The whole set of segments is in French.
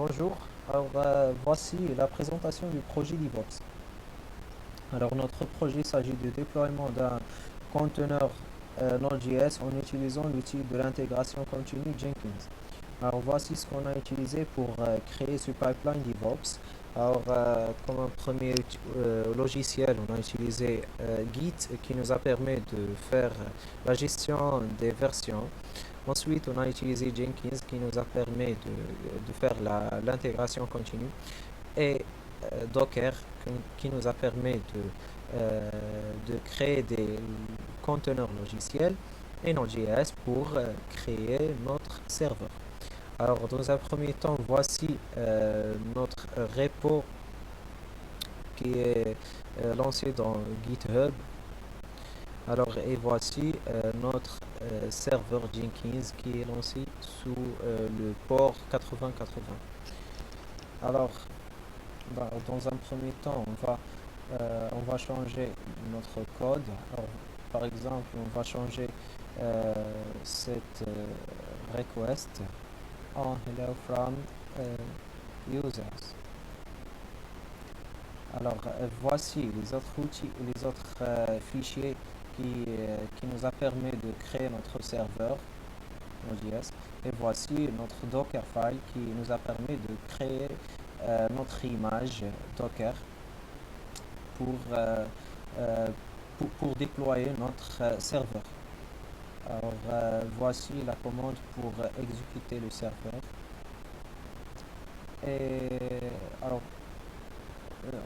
Bonjour, voici la présentation du projet DevOps. Alors notre projet s'agit du déploiement d'un conteneur Node.js en utilisant l'outil de l'intégration continue Jenkins. Alors voici ce qu'on a utilisé pour créer ce pipeline DevOps. Comme un premier logiciel, on a utilisé Git qui nous a permis de faire la gestion des versions. Ensuite, on a utilisé Jenkins qui nous a permis de faire l'intégration continue et Docker qui nous a permis de créer des conteneurs logiciels et Node.js pour créer notre serveur. Alors, dans un premier temps, voici notre repo qui est lancé dans GitHub. Alors, et voici notre serveur Jenkins qui est lancé sous le port 8080. Alors, dans un premier temps, on va changer notre code. Alors, par exemple, on va changer cette request en hello from users. Alors, voici les autres outils, les autres fichiers qui nous a permis de créer notre serveur Node.js. Et voici notre Dockerfile qui nous a permis de créer notre image Docker pour, pour déployer notre serveur. Alors, voici la commande pour exécuter le serveur. Et alors,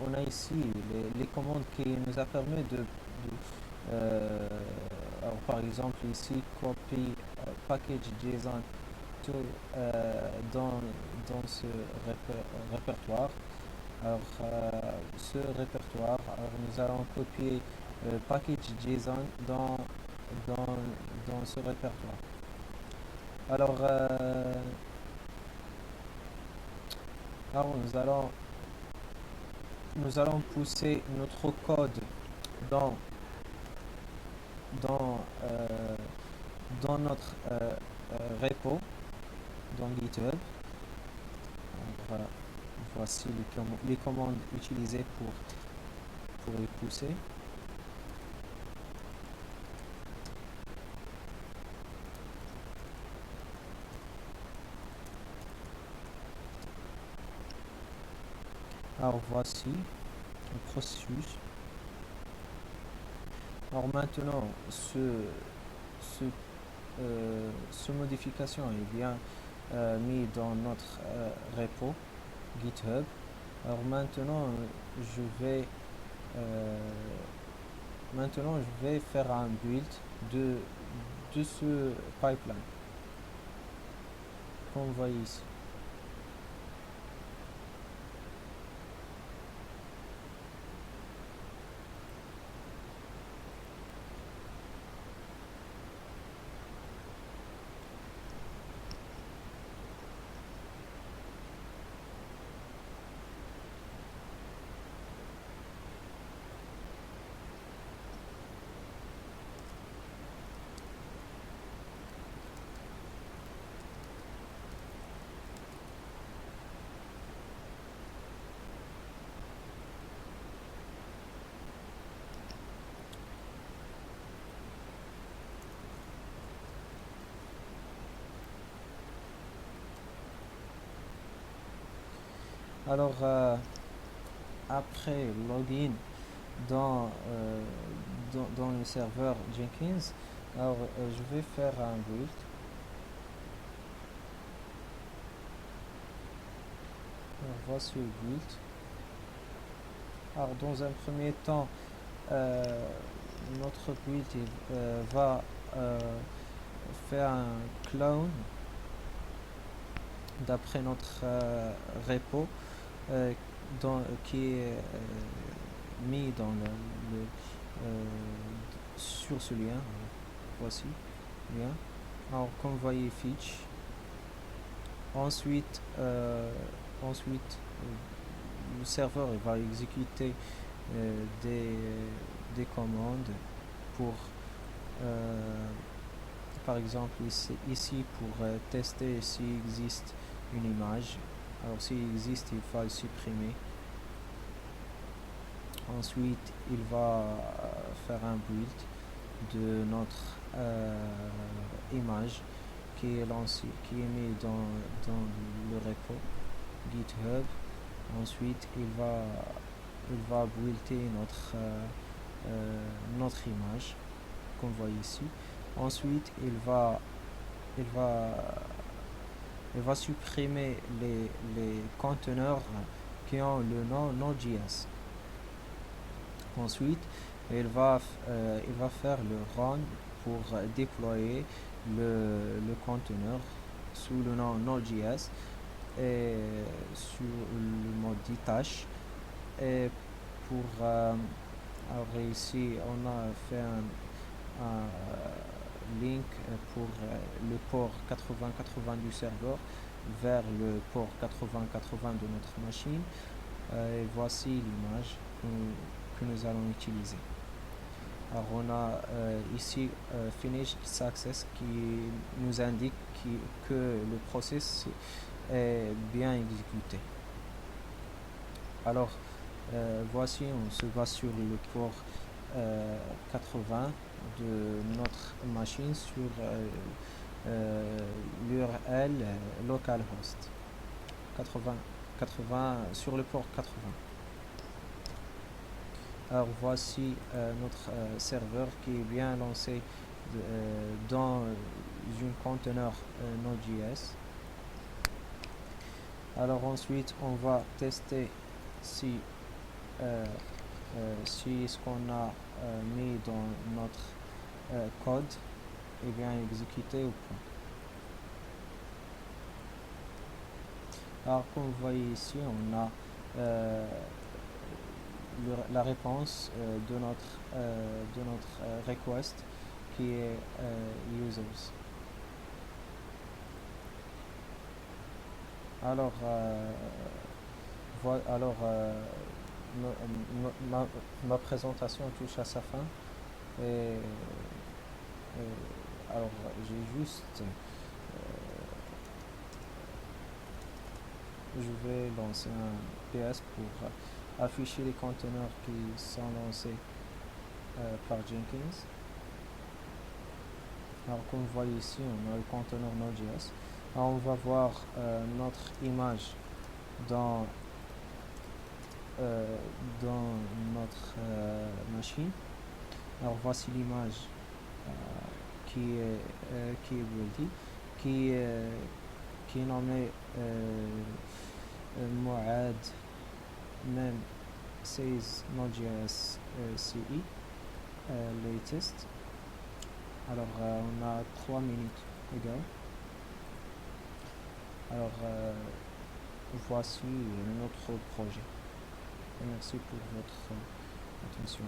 on a ici les commandes qui nous a permis alors par exemple ici copy package JSON to, dans ce répertoire. Alors ce répertoire, alors, nous allons copier package JSON dans ce répertoire. Alors, alors nous allons pousser notre code dans, dans, euh, dans notre repo, dans GitHub. Alors, voici les commandes utilisées pour les pousser. Alors voici le processus. Alors maintenant, ce modification est bien mis dans notre repo GitHub. Alors maintenant, je vais faire un build de ce pipeline, comme vous voyez ici. Alors, après login dans, dans le serveur Jenkins, alors je vais faire un build. Alors, voici le build. Alors, dans un premier temps, notre build va faire un clone d'après notre repo qui est mis dans sur ce lien. Voici lien. Alors comme vous voyez Fitch. Ensuite, le serveur va exécuter des commandes pour par exemple ici pour tester s'il existe une image. Alors s'il existe, il va le supprimer. Ensuite, il va faire un build de notre image qui est lancée, qui est mis dans le repo GitHub. Ensuite, il va builder notre image, qu'on voit ici. Ensuite, il va supprimer les conteneurs qui ont le nom Node.js. Ensuite, il va faire le run pour déployer le conteneur sous le nom Node.js et sur le mode detach. Et pour alors ici, on a fait un link pour le port 8080 du serveur vers le port 8080 de notre machine. Et voici l'image que nous allons utiliser. Alors on a ici Finish Success qui nous indique que le process est bien exécuté. Alors voici, on se base sur le port 80 de notre machine sur l'URL localhost 80 sur le port 80. Alors voici notre serveur qui est bien lancé dans un conteneur Node.js. Alors ensuite on va tester si ce qu'on a mis dans notre code est bien exécuté ou pas. Alors comme vous voyez ici, on a la réponse de notre request qui est users. Alors ma présentation touche à sa fin et alors j'ai juste je vais lancer un PS pour afficher les conteneurs qui sont lancés par Jenkins. Alors comme vous voyez ici, on a le conteneur Node.js. Alors on va voir notre image dans notre machine. Alors voici l'image qui est buildée, qui est nommée Moad même 16 Node.js CE latest. Alors on a 3 minutes ago. Alors voici notre projet. Et merci pour votre attention.